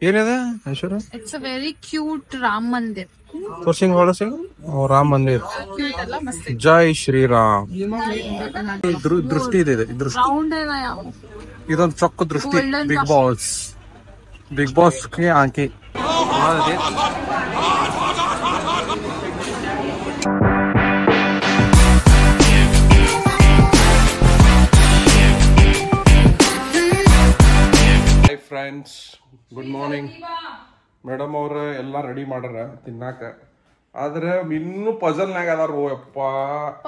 ಏನಿದೆ Aishwarya? It's a very cute Ram Mandir. ತೋರ್ಸಿಂಗ್ ಹೊಳಸಿಂಗ್ ರಾಮ್ ಮಂದಿರ್. ಜೈ ಶ್ರೀರಾಮ್. ದೃಷ್ಟಿ ಇದೆ, ಇದೊಂದು ಚೊಕ್ಕ ದೃಷ್ಟಿ. ಬಿಗ್ ಬಾಸ್ ಗೆ ಆಂಕಿ. Hi friends, good morning. Madam ಅವ್ರ ಎಲ್ಲ ರೆಡಿ ಮಾಡ್ಯಾರ ತಿನ್ನಾಕ. ಆದ್ರೆ ಇನ್ನು ಪಜಲ್ನಾಗ ಅದಾರ. ಯಪ್ಪ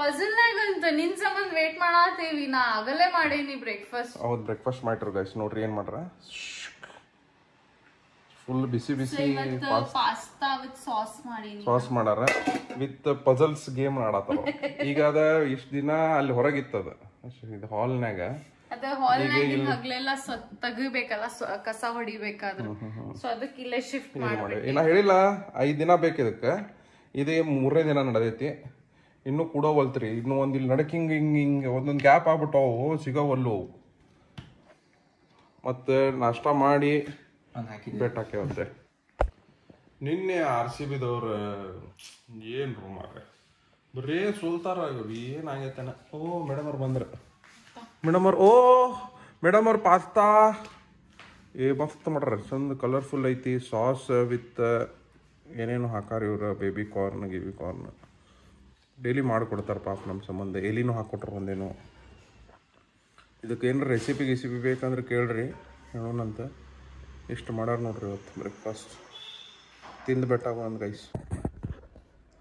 ಪಜಲ್ನಾಗ ಅಂತ ನಿನ್ ಸಂಬಂಧ ವೇಟ್ ಮಾಡಾತೀವಿ. ನಾ ಆಗಲೇ ಮಾಡೇನಿ ಬ್ರೇಕ್ಫಾಸ್ಟ್. ಹೌದು, ಬ್ರೇಕ್ಫಾಸ್ಟ್ ಮಾಡ್ರು ಗೈಸ್. ನೋಡ್ರಿ ಏನ್ ಮಾಡ್ರ. ಫುಲ್ ಬಿಸಿ ಬಿಸಿ ಪಾಸ್ತಾ ವಿತ್ ಸಾಸ್ ಮಾಡೀನಿ. ಸಾಸ್ ಮಾಡಾರ ವಿತ್ ಪಜಲ್ಸ್ ಗೇಮ್ ಆಡತ್ತಾರ. ಈಗ ಅದ ಇಷ್ಟ ದಿನ ಅಲ್ಲಿ ಹೊರಗಿತ್ತದ ಇದು ಹಾಲ್ನಾಗ. ಅದ ಹಾಲ್ನಾಗ ಹಗ್ಲೆಲ್ಲ ತೆಗಿಬೇಕಲ್ಲ, ಕಸ ಹೊಡಿಬೇಕಾದ್ರ. ಸೊ ಅದಕ್ಕೆ ಇಲ್ಲೇ ಶಿಫ್ಟ್ ಮಾಡಿ. ನಾ ಹೇಳಿಲ್ಲ 5 ದಿನ ಬೇಕು ಇದಕ್ಕೆ. ಇದೇ 3ನೇ ದಿನ ನಡೆದೈತಿ. ಇನ್ನೂ ಕೂಡೋವಲ್ತ್ರಿ. ಇನ್ನು ಒಂದ್ ಇಲ್ಲಿ ನಡಕ್ ಹಿಂಗ್ ಹಿಂಗ್ ಹಿಂಗ್ ಒಂದೊಂದ್ ಗ್ಯಾಪ್ ಆಗ್ಬಿಟ್ಟವು, ಸಿಗೋವಲ್ಲು. ಮತ್ತೆ ನಾಷ್ಟ ಮಾಡಿ ಬೆಟ್ ಹಾಕ್ಯಾವಂತೆ. ನಿನ್ನೆ RCB ದವ್ರ ಏನ್ ರೂಮ್ ಆಗ ಬರೇ ಸೋಲ್ತಾರ. ಏನಾಗೈತೇನ. ಓ ಮೇಡಮ್ ಅವ್ರು ಬಂದ್ರ. ಮೇಡಮ್ ಅವ್ರು ಮೇಡಮ್ ಅವ್ರ ಪಾಸ್ತಾ ಮಸ್ತ್ ಮಾಡ್ರ. ಚಂದ ಕಲರ್ಫುಲ್ ಐತಿ. ಸಾಸ್ ವಿತ್ ಏನೇನು ಹಾಕಾರ ಇವ್ರ. ಬೇಬಿ ಕಾರ್ನ್, ಗಿವಿ ಕಾರ್ನ್ ಡೈಲಿ ಮಾಡಿಕೊಡ್ತಾರ ಪಾಪ ನಮ್ಮ ಸಂಬಂಧ. ಎಲಿನೂ ಹಾಕ್ಕೊಟ್ರ ಒಂದೇನು. ಇದಕ್ಕೆ ಏನಾರ ರೆಸಿಪಿ ಬೇಕಂದ್ರೆ ಕೇಳ್ರಿ, ಹೇಳೋಣಂತ. ಇಷ್ಟು ಮಾಡ್ಯಾರ ನೋಡ್ರಿ ಇವತ್ತು ಬ್ರೇಕ್ಫಾಸ್ಟ್. ತಿಂದು ಬೆಟ್ಟಾಗ ಒಂದು ಗೈಸ್.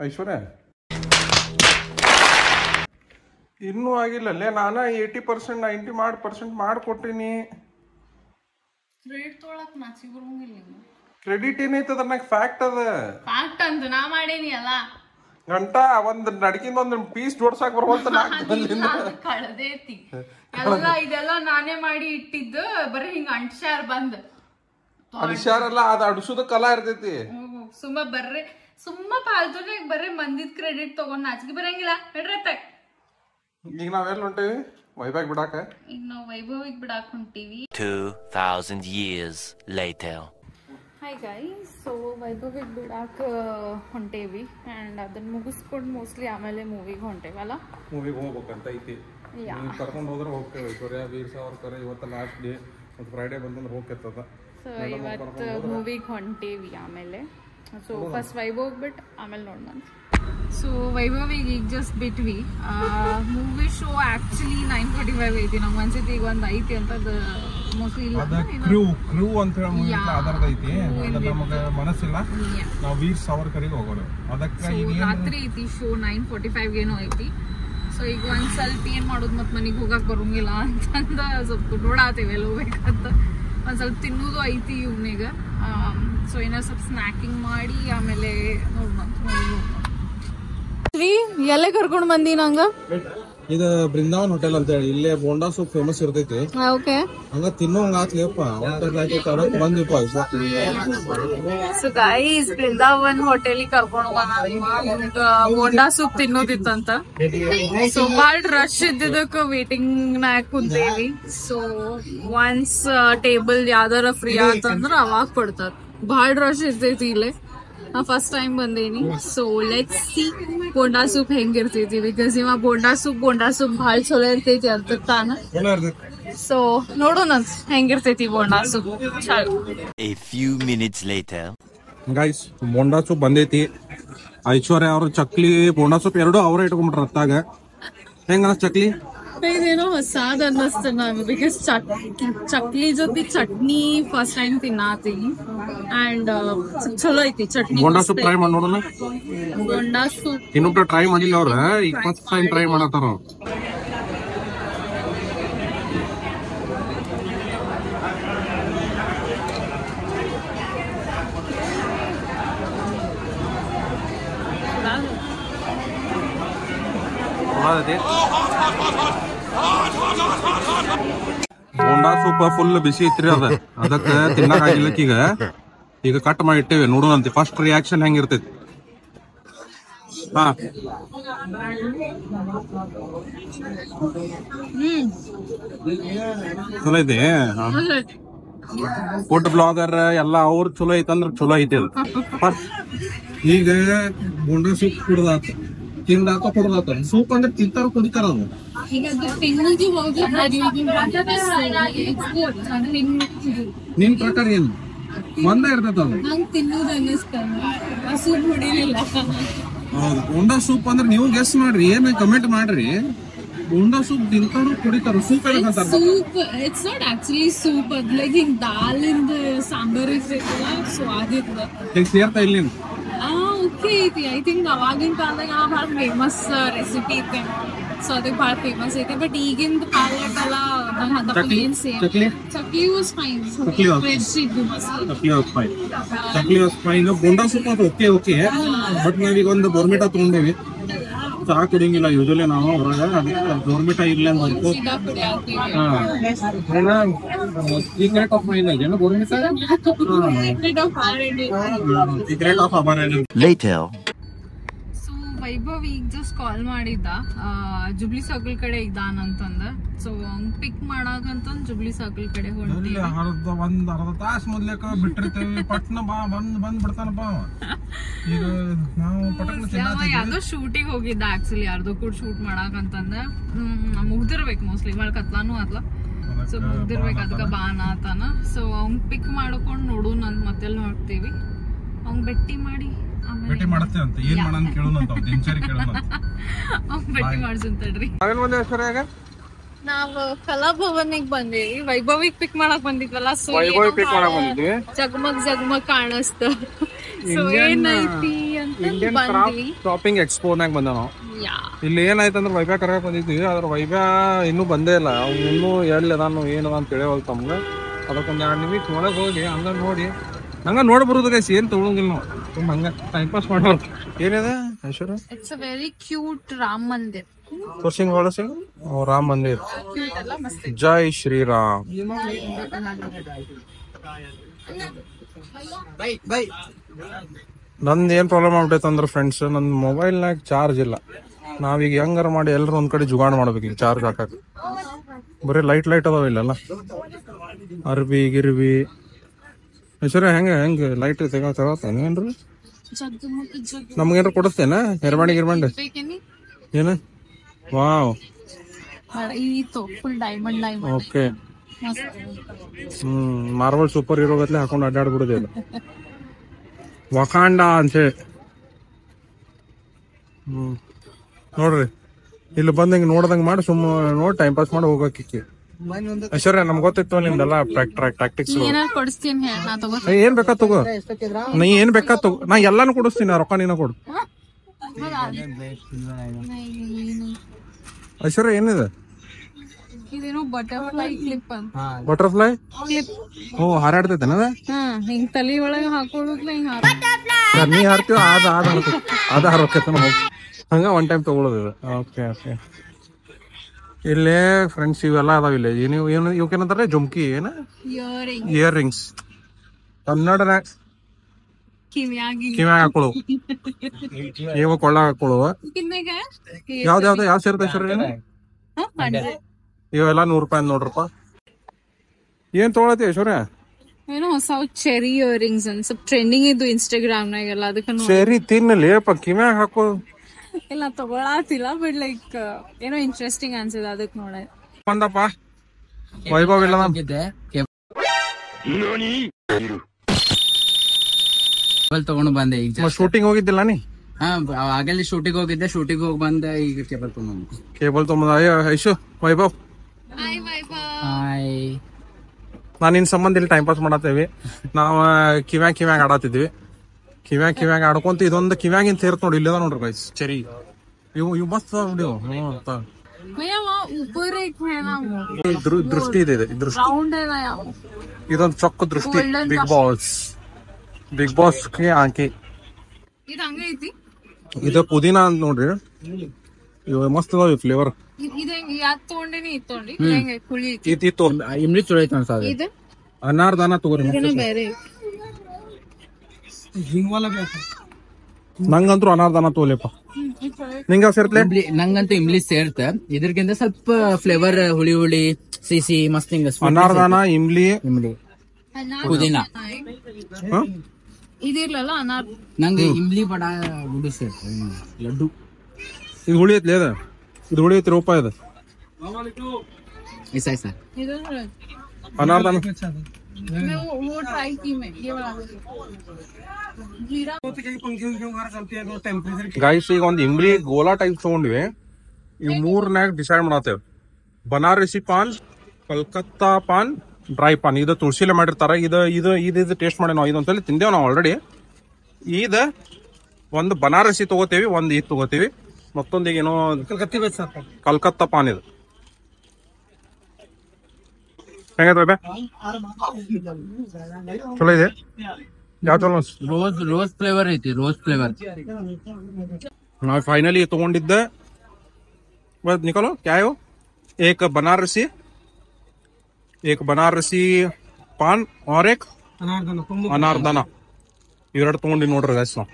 ಐಶ್ವರ್ಯ ಇನ್ನೂ ಆಗಿಲ್ಲಲ್ಲೇ. ನಾನು 80% 90% ಮಾಡಿಕೊಟ್ಟಿನಿ. ಕ್ರೆಡಿಟ್ ಏನೈತದ ನಂಗೆ ಫ್ಯಾಕ್ಟ್ ಅದ. ಫ್ಯಾಕ್ಟ್ ಅಂತ ನಾ ಮಾಡೇನಿ ಅಲ್ಲ. ಗಂಟ ಒಂದ್ ನಡಕಿಂದ ಒಂದ್ ಪೀಸ್ ಜೋಡ್ಸಾಕ್ ಬರ್ಬೋತ. ಕಳದೇತಿ ಎಲ್ಲ. ಇದೆಲ್ಲ ನಾನೇ ಮಾಡಿ ಇಟ್ಟಿದ್ದು. ಬರೀ ಹಿಂಗ ಅಂಟ್ಸ್ಯಾರ ಬಂದ್. ಅಡಿಸ್ಯಾರಲ್ಲ, ಅದ ಅಡಿಸೋದ ಕಲಾ ಇರ್ತೈತಿ. ಸುಮ್ಮ ಪಾಲ್ತುನಾಗ ಬರ್ರಿ ಮಂದಿದ್ ಕ್ರೆಡಿಟ್ ತಗೊಂಡ್ ನಾಚಿಕೆ ಬರಂಗಿಲ್ಲ. ಹೇಳ್ರತ್ತ. ಈಗ ನಾವೆಲ್ಲ ಹೊಂಟೇವಿ ವೈಭಾಗ್ ಬಿಡಾಕ. ಈಗ ನಾವ್ ವೈಭವಿಗ್ ಬಿಡಾಕ್ ಹೊಂಟೀವಿ. 2000 years later. Hi guys, so ವೈಭವಿಗ್ ಬಿಡಾಕ ಹೊಂಟೇವಿ. ಅಂಡ್ ಅದನ್ನ ಮುಗಿಸ್ಕೊಂಡು ಮೋಸ್ಟ್ಲಿ ಆಮೇಲೆ ಮೂವಿಗೆ ಹೊಂಟೇವಲ್ಲ. ಮೂವಿಗೆ ಹೋಗ್ಬೇಕಂತ ಐತಿ. ಕರ್ಕೊಂಡು ಹೋದ್ರೆ ಹೋಗ್ತೇವೆ. ಐಶ್ವರ್ಯ, ವೀರ್ ಸಾವರ್ಕರ್ ಇವತ್ತು ಲಾಸ್ಟ್ ಡೇ. ಮತ್ತು ಫ್ರೈಡೇ ಬಂದಂದ್ರೆ ಹೋಗ್ತದ. ಸೊ ಇವತ್ತು ಮೂವಿಗೆ ಹೊಂಟೇವಿ ಆಮೇಲೆ. ಸೊ ಫಸ್ಟ್ ವೈಭವ್ ಬಿಟ್ಟು ಆಮೇಲೆ ನೋಡೋಣ. ಸೊ ವೈಭವಿಗೆ ಈಗ ಜಸ್ಟ್ ಬಿಟ್ವಿ. ಮೂವಿ ಶೋ ಆಕ್ಚುಲಿ 9:45 ಐತಿ. ನಮ್ಗೆ ಅನ್ಸೈತಿ ಈಗ ಒಂದು ಐತಿ ಅಂತ. ಮೋಸ್ಟ್ಲಿ ಇಲ್ಲ, ಕ್ರೂ ಅಂತ ಹೇಳಿ ಮೂವಿ ಅದರದ ಐತಿ. ನಮಗೆ ಮನಸ್ಸಿಲ್ಲ, ನಾವು ವೀರ್ ಸಾವರ್ಕರಿಗೆ ಹೋಗೋಣ. ಅದಕ್ಕೆ ರಾತ್ರಿ ಐತಿ ಶೋ. 9:45 ಏನೋ ಐತಿ. ಸೊ ಈಗ ಒಂದ್ ಸ್ವಲ್ಪ ಏನ್ ಮಾಡೋದು, ಮತ್ತೆ ಮನೆಗೆ ಹೋಗಕ್ ಬರೋಂಗಿಲ್ಲ ಅಂತಂದ ಸ್ವಲ್ಪ ನೋಡಾತೇವೆ ಎಲ್ಲ ಹೋಗ್ಬೇಕಂತ. ಒಂದ್ ಸ್ವಲ್ಪ ತಿನ್ನೋದು ಐತಿ ಇವ್ನಿಗ. ಸೊ ಏನೋ ಸ್ವಲ್ಪ ಸ್ನ್ಯಾಕಿಂಗ್ ಮಾಡಿ ಆಮೇಲೆ ನೋಡೋಣ. ಎಲ್ಲೇ ಕರ್ಕೊಂಡ್ ಬಂದಿ ನಂಗ? ಇದು ಬೃಂದಾವನ್ ಹೋಟೆಲ್ ಅಂತ ಹೇಳಿ. ಇಲ್ಲೇ ಬೋಂಡಾ ಸೂಪ್ ಫೇಮಸ್ ಇರ್ತೈತಿ. ಓಕೆ, ಹಂಗ ತಿನ್ನೋಂಗ ಆತ್ಲಿಯಪ್ಪ. ಬಂದಿಪ್ಪ. ಸೊ ಗೈಸ್, ಬೃಂದಾವನ್ ಹೋಟೆಲಿಗೆ ಕರ್ಕೊಂಡು ಬಂದ ಬೋಂಡಾ ಸೂಪ್ ತಿನ್ನೋದಿತ್ತಂತ. ಸೊ ಬಾಳ ರಶ್ ಇದ್ದಿದ್ದಕ್ಕೆ ವೇಟಿಂಗ್ ನಾಗ ಕುಂತೇವಿ. ಸೊ ಒನ್ಸ್ ಟೇಬಲ್ ಯಾವ್ದಾರ ಫ್ರೀ ಆತಂದ್ರ ಅವಾಗ ಕೊಡ್ತಾರ. ಬಾಳ ರಶ್ ಇರ್ತೈತಿ ಇಲ್ಲೇ. ನಾ ಫಸ್ಟ್ ಟೈಮ್ ಬಂದೇನಿ. So let's see bonda soup ಹೆಂಗಿರ್ತೈತಿ. ಬಿಕಾಸ್ ಇವ ಬೋಂಡಾ ಸೂಪ್ ಭಾಳ ಚಲೋ ಇರ್ತೈತಿ ಅಂತ ತಾನ. ಸೊ ನೋಡೋಣ ಹೆಂಗಿರ್ತೈತಿ bonda soup. A few minutes later. Guys, bonda soup ಬಂದೈತಿ. ಐಶ್ವರ್ಯ ಅವ್ರ ಚಕ್ಲಿ ಬೋಂಡಾ ಸೂಪ್ ಎರಡು ಅವ್ರ ಇಟ್ಕೊಂಡ್ಬಿಟ್ರ ರತ್ತಾಗ. ಹೆಂಗ ಚಕ್ಲಿ? ಇದೇನೋ ಹೊಸಾದ್ ಅನ್ನಿಸ್ತ ನಂಗೆ. ಬಿಕಾಸ್ ಚಕ್ಲಿ ಜೊತೆ ಚಟ್ನಿ ಫಸ್ಟ್ ಟೈಮ್ ತಿನ್ನಾತೀನಿ. ಅಂಡ್ ಚಲೋ ಐತಿ ಚಟ್ನಿ. ಬೋಂಡಾ ಸೂಪ್ ಟ್ರೈ ಮಾಡಿ ನೋಡೋಣ. ಬೋಂಡಾ ಸೂಪ್ ಇನ್ನೊಬ್ರು ಟ್ರೈ ಮಾಡಿಲ್ಲ. ಅವ್ರ ಈಗ ಫಸ್ಟ್ ಟೈಮ್ ಟ್ರೈ ಮಾಡತ್ತಾರ. ಬೋಂಡಾ ಸೂಪ್ ಫುಲ್ ಬಿಸಿ ಐತ್ರಿ. ಅದಕ್ಕೆ ತಿನ್ನಕ್ ಆಗಿಲ್ಲಕ್ಕ ಈಗ ಕಟ್ ಮಾಡಿ ಇಟ್ಟೇವಿ. ನೋಡೋಣಂತೆ ಫಸ್ಟ್ ರಿಯಾಕ್ಷನ್ ಹೆಂಗಿರ್ತೈತಿ. ಹಾ, ಚಲೋ ಐತಿ. ಫುಡ್ ಬ್ಲಾಗರ್ ಎಲ್ಲ ಅವ್ರು ಚಲೋ ಐತಂದ್ರ ಚಲೋ ಐತಿ ಅದು. ಈಗ ಬೋಂಡ ಸೂಪ್ ಕುಡ್ದಾತ, ತಿಂದಾಕ ಕುಡ್ದಾತ. ಸೂಪ್ ಅಂದ್ರೆ ತಿಂತಾರ ಕುಡಿತಾರ ಅದು. ನಿನ್ ಪ್ರಕಾರ ಏನು ಒಂದ ಇರ್ತೈತ ಅದು? ಹೌದು, ಬೋಂಡಾ ಸೂಪ್ ಅಂದ್ರೆ ನೀವು ಗೆಸ್ ಮಾಡ್ರಿ, ಏನ್ ಕಮೆಂಟ್ ಮಾಡ್ರಿ. ಬೋಂಡಾ ಸೂಪ್ ತಿಂತಾರು ಕುಡಿತಾರ, ಸೂಪ್ ಹೇಳ್ಕೊಂತಾರ. Soup it's not actually soup, ಅದ್ ಲೈಕ್ ಹಿಂಗ್ ದಾಲಿಂದ ಸಾಂಬಾರ್ ಇರ್ತೈತಲ್ಲ, ಸೊ ಅದಿರ್ತದ. ಈಗ ಸೇರ್ತಾ ಇಲ್ಲಿ ಓಕೆ ಐತಿ. ಐ ಥಿಂಕ್ ಅವಾಗಿನ ಕಾಲದಾಗ ಭಾಳ ಫೇಮಸ್ ರೆಸಿಪಿ ಐತೆ, ಸೊ ಅದಕ್ಕೆ ಭಾಳ ಫೇಮಸ್ ಐತೆ. ಬಟ್ ಈಗಿಂದ ಪ್ಯಾಲೆಟ್ ಎಲ್ಲ chakli was fine. Chakli was fine. Bonda soup ಅದು ಓಕೆ. ಬಟ್ ನಾವೀಗ ಒಂದು ಬೋರ್ಮಿಟಾ ತಗೊಂಡೇವಿ, ಚಹಾ ಕುಡಿಯಂಗಿಲ್ಲ ಯೂಶಲಿ ನಾವು ಹೊರಗ. ಅದಕ್ಕೆ ಬೋರ್ಮಿಟಾ ಇರ್ಲಿ ಅಂತ ಸೀಕ್ರೆಟ್ ಆಫ್ ಮೈನ್ ಇದೆಯಲ್ಲ ಬೋರ್ಮಿಟಾ. Secret of Amreli. Later. Vaibhav ಈಗ ಜಸ್ಟ್ ಕಾಲ್ ಮಾಡಿದ್ದ, ಜುಬ್ಲಿ ಸರ್ಕಲ್ ಕಡೆ ಇದ್ದಾನಂತಂದ. ಸೊ ಅವ್ನ್ ಪಿಕ್ ಮಾಡಾಕಂತಂದ್ ಜುಬ್ಲಿ ಸರ್ಕಲ್ ಕಡೆ ಹೊಂಟಿವಿ. ಒಂದ್ ಅರ್ಧ ತಾಸ್ ಮೊದ್ಲೇಕ ಬಿಟ್ಟಿರ್ತೇವಿ, ಪಟ್ನ ಬಂದ್ ಬಿಡ್ತಾನಪ್ಪ ಈಗ. ನಾವು ಯಾವ್ದೋ ಶೂಟಿಗೆ ಹೋಗಿದ್ದ ಆಕ್ಚುಲಿ, ಯಾರ್ದೋ ಕೂಡ ಶೂಟ್ ಮಾಡಾಕಂತಂದ. ಮುಗ್ದಿರ್ಬೇಕು ಮೋಸ್ಟ್ಲಿ, ಭಾಳ ಕತ್ಲಾನು ಅದ್ಲ. ಸೊ ಮುಗ್ದಿರ್ಬೇಕು, ಅದಕ್ಕೆ ಬಾನ ಆತಾನ. ಸೊ ಅವ್ನ್ ಪಿಕ್ ಮಾಡ್ಕೊಂಡ್ ನೋಡು ನಂತ ಮತ್ತೆಲ್ಲ ನೋಡ್ತೀವಿ. ಅವ್ನ್ ಭೇಟಿ ಮಾಡಿ ಭೇಟಿ ಮಾಡತ್ತೇವೆ ಅಂತ. ಏನ್ ಮಾಡೋಣ ಕೇಳೋಣ ಅಂತ, ದಿನಚರಿ ಕೇಳೋಣ. ಭೇಟಿ ಮಾಡ್ಸಂತಡ್ರಿ. ನಾವು ಕಲಾಭವನಿಗೆ ಬಂದೇವಿ, ವೈಭವಿಗ್ ಪಿಕ್ ಮಾಡಕ್ ಬಂದಿದ್ವಲ್ಲ. ಸೊ ಜಗಮಗ್ ಜಗಮಗ್ ಕಾಣಿಸ್ತ. ಸೊ ಏನೈತಿ ಅಂತ ಬಂದ್ವಿ. ಶಾಪಿಂಗ್ ಎಕ್ಸ್ಪೋನಾಗ ಬಂದ ನಾವು. ಇಲ್ಲಿ ಏನಾಯ್ತಂದ್ರೆ ವೈಭವ ಕರ್ಕಕ್ ಬಂದಿದ್ವಿ, ಅದ್ರ ವೈಭವ ಇನ್ನೂ ಬಂದೇ ಇಲ್ಲ. ಅವ್ನು ಇನ್ನೂ ಎಲ್ಲಿ ಅದಾನು ಏನದ ಅಂತ ಹೇಳಿ ತಮ್ಗೆ. ಅದಕ್ಕೊಂದ್ 2 ನಿಮಿಷ ಒಳಗೆ ಹೋಗಿ ಹಂಗ ನೋಡಿ ಹಂಗ ನೋಡಿ ಬರೋದು ಗೈಸ್. ಏನ್ ತಗೊಳಂಗಿಲ್ಲ ನಾವು, ಹಂಗ ಟೈಮ್ ಪಾಸ್ ಮಾಡೋರು. ಏನಿದೆ Aishwarya? It's a very cute Ram Mandir. ತೋರ್ಸಿಂಗ್ ಹೊಳಸಿಂಗ್ ರಾಮ್ ಮಂದಿರ್. ಜೈ ಶ್ರೀರಾಮ್. ನಂದ್ ಏನ್ ಪ್ರಾಬ್ಲಮ್ ಆಗ್ಬಿಟ್ಟೈತೆ ಅಂದ್ರೆ ಫ್ರೆಂಡ್ಸ್, ನನ್ ಮೊಬೈಲ್ನಾಗ ಚಾರ್ಜ್ ಇಲ್ಲ. ನಾವೀಗ ಹೆಂಗಾರ ಮಾಡಿ ಎಲ್ಲರೂ ಒಂದ್ ಕಡೆ ಜುಗಾಡ್ ಮಾಡ್ಬೇಕು ಈಗ ಚಾರ್ಜ್ ಹಾಕಕ್. ಬರೀ ಲೈಟ್ ಅದಾವ ಇಲ್ಲಲ್ಲ, ಅರ್ಬಿ ಗಿರ್ಬಿ. ಐಶ್ವರ್ಯ ಹೆಂಗ ಲೈಟ್ ತಗೋತಾನೇನ್ರಿ? ನಮ್ಗೇನ್ರ ಕೊಡಿಸ್ತೇನ ಹೆರ್ಬಾಂಡಿ ಗಿರ್ಬಾಂಡಿ? ಏನ? Wow, full diamond. Okay. Marvel superhero ಗತ್ಲೆ ಹಾಕೊಂಡು ಅಡ್ಡಾಡ್ಬಿಡುದೇ ಇಲ್ಲ. ವಕಾಂಡ ಅಂತೇಳಿ. ನೋಡ್ರಿ, ಇಲ್ಲಿ ಬಂದ್ ಹಿಂಗ್ ನೋಡ್ದಂಗ್ ಮಾಡಿ ಸುಮ್ಮ ನೋಡಿ ಟೈಮ್ ಪಾಸ್ ಮಾಡಿ ಹೋಗಕ್ಕೆ. ಐಶ್ವರ್ಯ ನಮ್ಗೆ ಗೊತ್ತಿತ್ತು ನಿಮ್ದೆಲ್ಲ ಟ್ಯಾಕ್ಟಿಕ್ಸ್. ಏನ್ ಬೇಕಾ ತಗೋ, ನೀ ಏನ್ ಬೇಕಾ ತಗೋ, ನಾ ಎಲ್ಲಾನು ಕೊಡಿಸ್ತೀನಿ. ರೊಕ್ಕ ನೀನ ಕೊಡು. ಐಶ್ವರ್ಯ ಏನಿದೆ? ಬಟರ್ಫ್ಲೈ. ಓ, ಹಾರಾಡ್ತೈತೇನ ಅದ? ಹಿಂಗ್ ತಲಿ ಒಳಗ ಹಾಕೊಳ್ಳೋದ್ಲ ನೀ ಹಾರ್ತೀವ ಅದ ಹಾರೋಕೈತನ. ಹಂಗ ಒನ್ ಟೈಮ್ ತಗೊಳ್ಳೋದಿದೆ. ಓಕೆ. ಇಲ್ಲೇ ಫ್ರೆಂಡ್ಸ್ ಇವೆಲ್ಲ ಅದಾವ. ಇಲ್ಲಿ ಇವಕ್ಕೇನಂತಾರೆ ಜುಮ್ಕಿ, ಏನ ಇಯರ್ ರಿಂಗ್ಸ್. ಕನ್ನಡನಾಗ ಕಿವ್ಯಾಗ ಹಾಕೊಳ್ಳು, ಇವ ಕೊಳ್ಳಾಗ ಹಾಕೊಳ್ಳುವ. ಯಾವ ಸೇರ್ತೈತೆ ಸರ್? ಇವೆಲ್ಲ 100 ರೂಪಾಯಿ ನೋಡ್ರಪ್ಪ. ಏನ್ ತಗೊಳತಿ ಐಶ್ವರ್ಯ? ಏನೋ ಹೊಸ ಚೆರಿ ಇಯರ್ ರಿಂಗ್ಸ್ ಅಂತ ಸ್ವಲ್ಪ ಟ್ರೆಂಡಿಂಗ್ ಇದ್ದು ಇನ್ಸ್ಟಾಗ್ರಾಮ್ ನಾಗೆಲ್ಲ. ಅದಕ್ಕೆ ಚೆರಿ ತಿನ್ನಲೇಪ, ಕಿವ್ಯಾಗ ಹಾಕೋ. ಇಲ್ಲ ತಗೊಳತಿಲ್ಲ, ಬಟ್ ಲೈಕ್ ಏನೋ ಇಂಟ್ರೆಸ್ಟಿಂಗ್ ಅನ್ಸಿದೆ, ಅದಕ್ಕೆ ನೋಡ ಬಂದಪ್ಪ. ವೈಭವ್ ಇಲ್ಲ ತಗೊಂಡು ಬಂದೆ. ಈಗ ಶೂಟಿಂಗ್ ಹೋಗಿದ್ದಿಲ್ಲ ನೀ? ಆಗಲ್ಲಿ ಶೂಟಿಂಗ್ ಹೋಗಿದ್ದೆ, ಶೂಟಿಂಗ್ ಹೋಗಿ ಬಂದೆ. ಈಗ ಕೇಬಲ್ ತಗೊಂಡ್ ಐಶು. ವೈಭವ್ ಹಾಯ್. ನಾನು ನಿನ್ ಸಂಬಂಧ ಇಲ್ಲಿ ಟೈಮ್ ಪಾಸ್ ಮಾಡತ್ತೇವಿ. ನಾವ್ ಕಿವ್ಯಾಗ ಆಡತ್ತಿದ್ವಿ. ಕಿವ್ಯಾಗ ಆಡ್ಕೊಂತ ಇದೊಂದು ಕಿವ್ಯಾಗಿನ್ ಸೇರ್ತ ನೋಡಿ. ಇಲ್ಲದ ನೋಡ್ರಿ ಗೈಸ್, ಚೆರಿ. ಇವು ಮಸ್ತ್ ವಿಡಿಯೋ. ದೃಷ್ಟಿ ಇದೆ, ಇದೊಂದು ಚೊಕ್ಕ ದೃಷ್ಟಿ. ಬಿಗ್ ಬಾಸ್ ಹಾಕಿ ಇದು ಪುದೀನ ಅಂತ ನೋಡ್ರಿ. ಇವ್ ಮಸ್ತ್ ಅದಾವ ಫ್ಲೇವರ್. ಇಮ್ಲಿ ಚಲೋ ಐತೆ ಅನ್ಸದ. ಅನಾರ್ದಾನ ತಗೋರಿ. ನಂಗಂತೂ ಅನಾರ್ದಾನ ತಗೋಲಿಪ್ಪ. ನಿಂಗ ಸೇರ್ತಲೆ? ನಂಗಂತೂ ಇಮ್ಲಿ ಸೇರ್ತ. ಇದ್ರಗಿಂತ ಸ್ವಲ್ಪ ಫ್ಲೇವರ್ ಹುಳಿ ಸಿಸಿ ಮಸ್ತ್. ಹಿಂಗ ಅನಾರ್ದಾನ, ಇಮ್ಲಿ ಪುದೀನ ಇದಿರ್ಲಲ್ಲ ಅನಾರ್ ನಂಗೆ ಇಂಬ್ಲಿ ಬಡ ಗುಡು ಸರ್ ಲಡ್ಡು ಇದು ಹುಳಿ ಐತ್ಲಿ ಅದ ಇದು ಹುಳಿ ಐತಿ ರೂಪಾಯಿ ಅದ ऐसा ऐसा ಇದು ಅನಾರ್ದಾನ वो ट्राई की मैं ये वाला जीरा ಗೈಸ್ ಈಗ ಒಂದು ಇಂಬ್ಲಿ ಗೋಲಾ ಟೈಪ್ ತಗೊಂಡ್ವಿ ಇವ್ ಮೂರ್ನಾಗ ಡಿಸೈಡ್ ಮಾಡತ್ತೇವ್ ಬನಾರಸಿ ಪಾನ್ ಕಲ್ಕತ್ತಾ ಪಾನ್ ಡ್ರೈ ಪಾನ್ ಇದು ತುಳಸಿಲೆ ಮಾಡಿರ್ತಾರ ಇದು ಟೇಸ್ಟ್ ಮಾಡಿ ನಾವು ಇದೊಂದ್ಸಲಿ ತಿಂದೇವ್ ನಾವು ಆಲ್ರೆಡಿ ಇದ ಒಂದು ಬನಾರಸಿ ತಗೋತೇವಿ ಒಂದು ಇದು ತಗೋತೇವಿ ಮತ್ತೊಂದು ಈಗ ಏನೋ ಕಲ್ಕತ್ತಾ ಪಾನ್ ಇದು ಹೆಂಗೈತೆ ಚಲೋ ಇದೆ ಯಾವ ಚಲೋ रोज रोज फ्लेवर ಐತಿ रोज फ्लेवर ನಾವು ಫೈನಲಿ ತಗೊಂಡಿದ್ದ निकालो क्या है वो एक बनारसी पान और एक ಅನಾರ್ದಾನ ಇವೆರಡು ತಗೊಂಡಿ ನೋಡ್ರಿ ಗೈಸ್ ನಾವು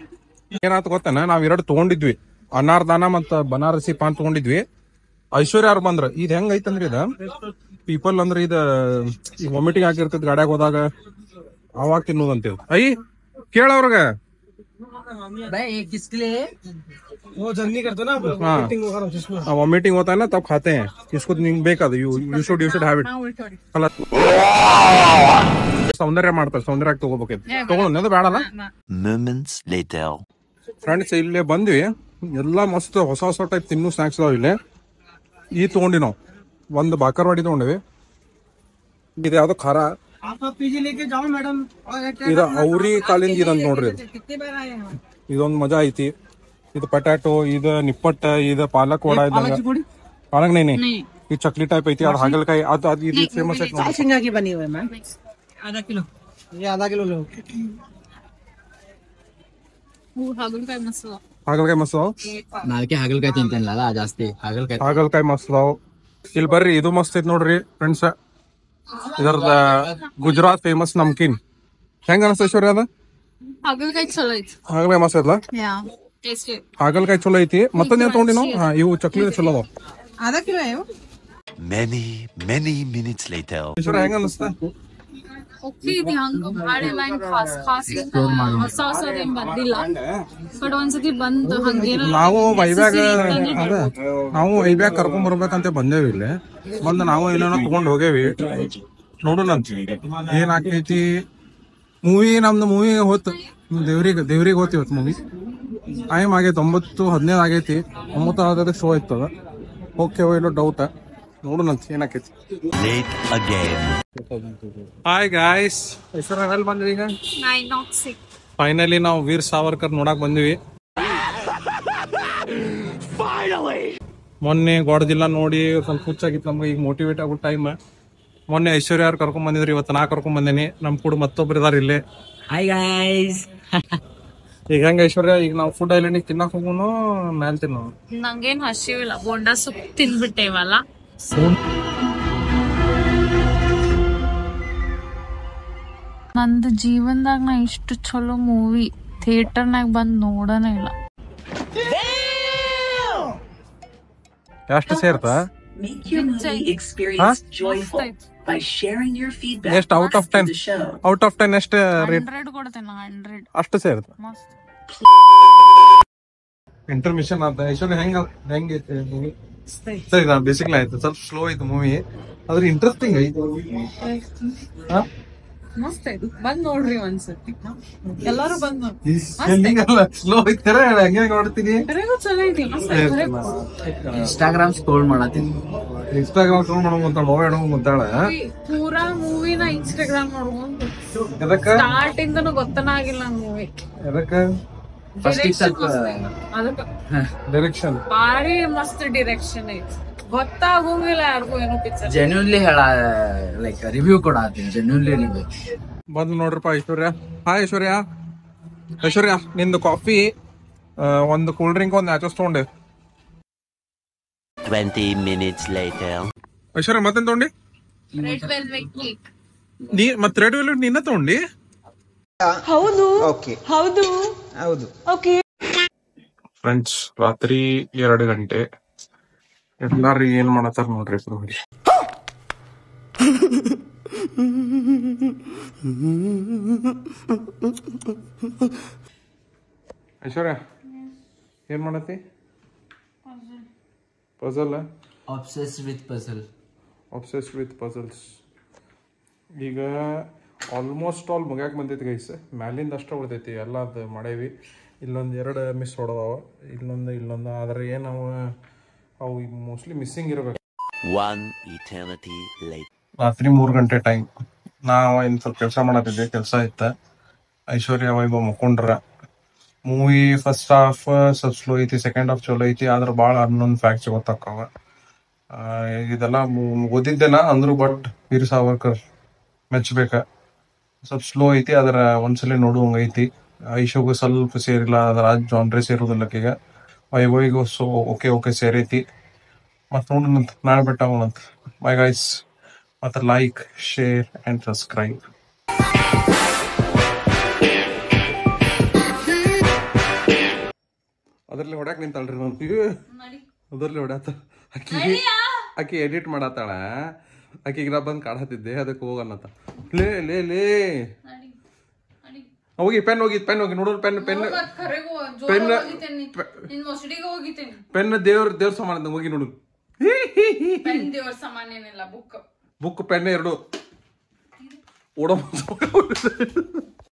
ಏನಾಯ್ತು ಗೊತ್ತೇನ ನಾವ್ ಎರಡು ತಗೊಂಡಿದ್ವಿ ಅನಾರ್ದಾನ ಮತ್ತ ಬನಾರಸಿ ಪಾನ್ ತಗೊಂಡಿದ್ವಿ ಐಶ್ವರ್ಯ ಅವ್ರು ಬಂದ್ರ ಇದ್ ಹೆಂಗ್ ಐತಂದ್ರಿ ಇದ ಪೀಪಲ್ ಅಂದ್ರೆ ಇದ ವಾಮಿಟಿಂಗ್ ಆಗಿರ್ತದ ಗಾಡ್ಯಾಗ ಹೋದಾಗ ಅವಾಗ ತಿನ್ನೋದಂತ ಐ ಕೇಳವ್ರಗ भाई ये किसके लिए वो जर्नी करते ना हाँ मीटिंग वगैरह जिसमें वॉमिटिंग होता है ना तब खाते हैं इसको ಬೇಕಾದ ಯು ಶುಡ್ ಹ್ಯಾವ್ ಇಟ್ ಅಲ್ಲ ಸೌಂದರ್ಯ ಮಾಡ್ತಾರೆ ಸೌಂದರ್ಯ ತಗೋಬೇಕಿತ್ತು ತಗೊಳ್ಳೋದು ಅದು ಬೇಡಲ್ಲ Moments later. ಫ್ರೆಂಡ್ಸ್ ಇಲ್ಲೇ ಬಂದ್ವಿ ಎಲ್ಲ ಮಸ್ತ್ ಹೊಸ ಹೊಸ ಟೈಪ್ ತಿನ್ನೋ ಸ್ನಾಕ್ಸ್ ಅದಾವ ಇಲ್ಲಿ ಈ ತಗೊಂಡಿ ನಾವು ಒಂದು ಬಾಕರ್ವಾಡಿ ತಗೊಂಡಿವಿ ಇದು ಯಾವ್ದೋ ಖಾರ आप पीजी लेके जाओ मैडम ಇದು ಅವ್ರಿ ಕಾಲಿಂದ ಇದಂತ ನೋಡ್ರಿ ಇದು कितने बार आए हैं ಇದೊಂದು ಮಜಾ ಐತಿ ಇದು ಪಟಾಟೋ ಇದು ನಿಪ್ಪಟ್ಟ ಇದು ಪಾಲಕ್ ವಡ ಇದ್ದಂಗ ಪಾಲಕ್ ನೈ ಇದು ಚಕ್ಲಿ ಟೈಪ್ ಐತಿ ಅದು ಹಾಗಲಕಾಯಿ ಅದು ಇದು ಫೇಮಸ್ ಐತಿ ನೋಡಿ सिंगा की बनी हुई है मैम आधा किलो ये आधा किलो लो ಹಾಗಲಕಾಯಿ ಮಸಾಲ ಹಾಗಲಕಾಯಿ ಮಸ್ತ್ ಅದಾವ ನಾಲ್ಕೆ ಹಾಗಲಕಾಯಿ ತಿಂತೇನಲ್ಲ ಜಾಸ್ತಿ ಹಾಗಲಕಾಯಿ ಹಾಗಲಕಾಯಿ ಮಸ್ತ್ ಅದಾವ ಇಲ್ಲಿ ಬರ್ರಿ ಇದು ಮಸ್ತ್ ಐತಿ ನೋಡ್ರಿ ಫ್ರೆಂಡ್ಸ್ ಇದರದ ಗುಜರಾತ್ ಫೇಮಸ್ ನಮ್ಕೀನ್ ಹೆಂಗ ಅನಸ್ತ ಐಶ್ವರ್ಯ ಅದ ಹಾಗಲಕಾಯಿ ಚಲೋ ಐತಿ ಹಾಗಲಕಾಯಿ ಮಸ್ತ್ ಐತ್ಲ ಯಾ ಟೇಸ್ಟಿ ಹಾಗಲಕಾಯಿ ಚಲೋ ಐತಿ ಮತ್ತೊಂದ್ ತಗೊಂಡಿ ನಾವು ಇವು ಚಕ್ಲಿ ಚಲೋ ಅದಾವ आधा किलो है वो Many minutes later. ಐಶ್ವರ್ಯ ಹೆಂಗ ಅನಸ್ತ ಓಕೆ ಇದು ಹಂಗ ಮಾಡಿಲ್ಲ ಹಿಂಗ್ ಖಾಸ್ ಹೊಸ ಹೊಸದೇನ್ ಬಂದಿಲ್ಲ ಬಟ್ ಒಂದ್ಸತಿ ಬಂದ್ ಹಂಗೇನ ನಾವು ವೈಬ್ಯಾಗ ಅದ ನಾವು ವೈಬ್ಯಾಗ ಕರ್ಕೊಂಡ್ ಬರ್ಬೇಕಂತ ಬಂದೇವಿ ಇಲ್ಲಿ ಬಂದ್ ನಾವು ಏನೇನೋ ತಗೊಂಡ್ ಹೋಗೇವಿ ನೋಡೋಣ ಏನ್ ಆಕೈತಿ ನಮ್ದು ಮೂವಿ ಹೋತ್ ದೇವ್ರಿಗೆ ಹೋತ್ ಇವತ್ತು ಮೂವಿ ಟೈಮ್ ಆಗೈತಿ 9:15 ಆಗೈತಿ 9 ಶೋ ಇತ್ತದ ಓಕೆ ಇಲ್ಲ ಡೌಟ್ ನೋಡೋಣ ಏನಾಕೈತಿ Late again. ಹಾಯ್ ಗಾಯ್ಸ್ ಐಶ್ವರ್ಯ ಎಲ್ಲಿ ಬಂದ್ರಿ ಈಗ 906 ಫೈನಲಿ ನಾವು ವೀರ್ ಸಾವರ್ಕರ್ ನೋಡಕ್ ಬಂದಿವಿ ಮೊನ್ನೆ ಗೋಡಜಿಲ್ಲ ನೋಡಿ ಸ್ವಲ್ಪ ಹುಚ್ಚಾಗಿತ್ತು ನಮ್ಗೆ ಈಗ ಮೋಟಿವೇಟ್ ಆಗೋ ಟೈಮ್ ಮೊನ್ನೆ ಐಶ್ವರ್ಯ ಅವ್ರು ಕರ್ಕೊಂಡ್ ಬಂದಿದ್ರಿ ಇವತ್ತು ನಾ ಕರ್ಕೊಂಡ್ ಬಂದೇನಿ ನಮ್ ಕೂಡ ಮತ್ತೊಬ್ರು ಇದಾರ ಇಲ್ಲೇ ಹಾಯ್ ಗಾಯ್ಸ್ ಈಗ ಹೆಂಗ ಐಶ್ವರ್ಯ ಈಗ ನಾವು ಫುಡ್ ಐಲ್ಯಾಂಡಿಗೆ ತಿನ್ನಕ್ ಹೋಗೋನು ಮ್ಯಾಲ್ ತಿನ್ನೋ ನಂಗೇನ್ ಹಸಿವಿಲ್ಲ ಬೋಂಡಾ ಸೂಪ್ ತಿನ್ಬಿಟ್ಟೇವಲ್ಲ ನಂದು ಜೀವನದಾಗ ನಾ ಇಷ್ಟು ಚಲೋ ಮೂವಿ ಥಿಯೇಟರ್ನಾಗ ಬಂದ್ ನೋಡೋಣ ಇಲ್ಲ ಎಷ್ಟು ಸೇರ್ತಾ Make your movie experience joyful by sharing your feedback ಎಷ್ಟು out of 10 to the show. Out of 10 ಎಷ್ಟು ರೇಟ್ 100 ಕೊಡ್ತೇನೆ 100 ಅಷ್ಟು ಸೇರ್ತ ಮಸ್ತ್ ಇಂಟರ್ಮಿಷನ್ ಅಂತ ಐಶ್ವರ್ಯ ಹೆಂಗೈತೆ ಮೂವಿ ಸರಿ ನಾನು ಬೇಸಿಕ್ಲಿ ಆಯ್ತು ಸ್ವಲ್ಪ ಸ್ಲೋ ಐತೆ ಮೂವಿ ಆದ್ರೆ ಇಂಟ್ರೆಸ್ಟಿಂಗ್ ಐತೆ ಮಸ್ತ್ ಆಯ್ತು ಬಂದ್ ನೋಡ್ರಿ ಒಂದ್ಸತಿ ಎಲ್ಲಾರು ಬಂದ್ ಸ್ಲೋ ಐತಾರ ಹಂಗೆ ನೋಡ್ತೀನಿ ಚಲೋ ಐತಿ ಇನ್ಸ್ಟಾಗ್ರಾಮ್ ಸ್ಕ್ರೋಲ್ ಮಾಡತ್ತೀನಿ ಇನ್ಸ್ಟಾಗ್ರಾಮ್ ಶೋ ಮಾಡೋಂತ ನೋಡೋಣ ಪೂರಾ ಮೂವಿನ ಇನ್ಸ್ಟಾಗ್ರಾಮ್ ನೋಡ್ಕೊಂಡು ಎದಕ್ಕ ಸ್ಟಾರ್ಟ್ ಇಂದನು ಗೊತ್ತನ ಆಗಿಲ್ಲ ಮೂವಿ ಎದಕ್ಕ ಅದಕ್ಕ ಡೈರೆಕ್ಷನ್ ಭಾರಿ ಮಸ್ತ್ ಡಿರೆಕ್ಷನ್ ಐತಿ ಗೊತ್ತಾಗೋಂಗಿಲ್ಲ ಯಾರಿಗೂ ಏನೋ ಪಿಕ್ಚರ್ ಜೆನ್ಯೂನ್ಲಿ ಲೈಕ್ ರಿವ್ಯೂ ಕೊಡತ್ತೀನಿ ಜೆನ್ಯೂನ್ಲಿ ರಿವ್ಯೂ ಬಂದು ನೋಡ್ರಪ್ಪ ಐಶ್ವರ್ಯ ಹಾಯ್ ಐಶ್ವರ್ಯ ನಿಂದು ಕಾಫಿ ಒಂದು ಕೂಲ್ ಡ್ರಿಂಕ್ ಒಂದು ನ್ಯಾಚೋಸ್ ತಗೊಂಡೆ 20 minutes later. ಐಶ್ವರ್ಯ ಮತ್ತೇನ್ ತಗೊಂಡಿ ರೆಡ್ ವೆಲ್ವೆಟ್ ಕೇಕ್ ನೀ ಮತ್ತೆ ರೆಡ್ ವೆಲ್ವೆಟ್ ನಿನ್ನ ತಗೊಂಡಿ ಹೌದು ಫ್ರೆಂಡ್ಸ್ ರಾತ್ರಿ 2 ಗಂಟೆ ಎಲ್ಲಾರು ಏನ್ ಮಾಡತ್ತಾರ ನೋಡ್ರಿ ಐಶ್ವರ್ಯ ಏನ್ ಮಾಡತ್ತಿ? Puzzle obsessed with puzzle. Obsessed with puzzles. ಈಗ ಆಲ್ಮೋಸ್ಟ್ ಆಲ್ ಮುಗ್ಯಾಕೆ ಬಂದೈತಿ ಗೈಸ್. ಮ್ಯಾಲಿಂದ ಅಷ್ಟ ಉಳ್ದೈತಿ, ಎಲ್ಲ ಅದು ಮಾಡೇವಿ. ಇಲ್ಲೊಂದು 2 ಮಿಸ್ ಹೊಡೆದವ, ಇಲ್ಲೊಂದು ಆದ್ರೆ ಏನು ಅವು ಮೋಸ್ಟ್ಲಿ ಮಿಸ್ಸಿಂಗ್ ಇರಬೇಕು. One eternity later. ರಾತ್ರಿ 3 ಗಂಟೆ ಟೈಮ್. ನಾವು ಇನ್ನು ಸ್ವಲ್ಪ ಕೆಲಸ ಮಾಡತ್ತಿದ್ದೆ, ಕೆಲಸ ಇತ್ತ. ಐಶ್ವರ್ಯ ವೈಭವ್ ಮಕ್ಕೊಂಡ್ರ. ಮೂವಿ ಫಸ್ಟ್ ಹಾಫ್ ಸ್ವಲ್ಪ ಸ್ಲೋ ಐತಿ, ಸೆಕೆಂಡ್ ಹಾಫ್ ಚಲೋ ಐತಿ. ಆದ್ರೆ ಭಾಳ ಅನ್ನೊಂದು ಫ್ಯಾಕ್ಟ್ಸ್ ಗೊತ್ತಾಕವ. ಇದೆಲ್ಲ ಓದಿದ್ದೇನ ಅಂದ್ರು, ಬಟ್ ವೀರ್ ಸಾವರ್ಕರ್ ಮೆಚ್ಚಬೇಕ. ಸ್ವಲ್ಪ ಸ್ಲೋ ಐತಿ, ಅದರ ಒಂದ್ಸಲಿ ನೋಡುವಂಗ ಐತಿ. ಐಶೋಗೂ ಸ್ವಲ್ಪ ಸೇರಿಲ್ಲ, ಅದ್ರ ಜಾನ್ರೆ ಸೇರುದಿಲ್ಲಕ್ಕೀಗ. ವೈಭವಿಗೂ ಓಕೆ ಸೇರೈತಿ. ಮತ್ತೆ ನೋಡೋಣಂತ, ನಾಳೆ ಬೆಟ್ಟ ಆಗೋಣಂತ. Bye guys. ಮತ್ತೆ ಲೈಕ್, ಶೇರ್ ಅಂಡ್ ಸಬ್ಸ್ಕ್ರೈಬ್. ಅದ್ರಲ್ಲಿ ಹೊಡ್ಯಾಕ್ ನಿಂತಳ್ರಿ ನಾನು. ಅದ್ರಲ್ಲಿ ಹೊಡ್ಯಾತ ಆಕಿ ಎಡಿಟ್ ಮಾಡತ್ತಾಳ. ಆಕಿಗೆ ನಾ ಬಂದು ಕಾಡತ್ತಿದ್ದೆ, ಅದಕ್ಕೆ ಹೋಗನ್ನತ್ತ. ಲೇ ಹೋಗಿ ಪೆನ್ ಹೋಗಿ ನೋಡೋರು. ಪೆನ್ ದೇವ್ರ ಸಮಾನ ಹೋಗಿ ನೋಡು. ಬುಕ್ ಪೆನ್ 2 ಓಡೋ